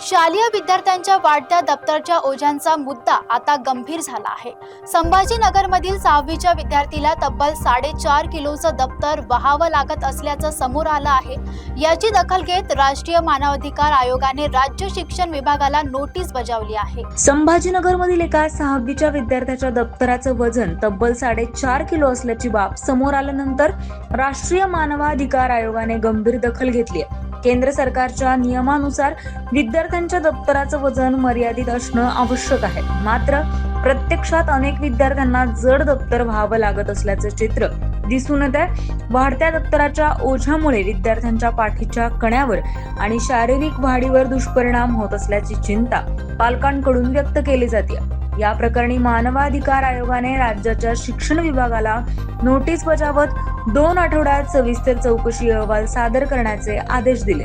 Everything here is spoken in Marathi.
शालेय विद्यार्थ्यांच्या वाढत्या दप्तरच्या ओझ्यांचा मुद्दा आता गंभीर झाला आहे। संभाजीनगरमधील 6वीच्या विद्यार्थीला तब्बल 4.5 किलोचं दप्तर वहावं लागत असल्याचं समोर आलं आहे। याची दखल घेत राष्ट्रीय मानवाधिकार आयोगाने राज्य शिक्षण विभागाला नोटीस बजावली आहे। संभाजीनगरमधील एका 6वीच्या विद्यार्थ्याच्या दप्तराचं वजन तब्बल 4.5 किलो असल्याची बाब समोर आल्यानंतर राष्ट्रीय मानवाधिकार आयोगाने गंभीर दखल घेतली आहे। केंद्र सरकारच्या नियमानुसार विद्यार्थ्यांच्या दप्तराचं वजन मर्यादित असणं आवश्यक आहे, मात्र प्रत्यक्षात अनेक विद्यार्थ्यांना जड दप्तर व्हावं लागत असल्याचं चित्र दिसून येत आहे। वाढत्या दप्तराच्या ओझ्यामुळे विद्यार्थ्यांच्या पाठीच्या कण्यावर आणि शारीरिक वाढीवर दुष्परिणाम होत असल्याची चिंता पालकांकडून व्यक्त केली जाते। या प्रकरणी मानवाधिकार आयोगाने राज्याच्या शिक्षण विभागाला नोटीस बजावत 2 आठवड्यात सविस्तर चौकशी अहवाल सादर करण्याचे आदेश दिले।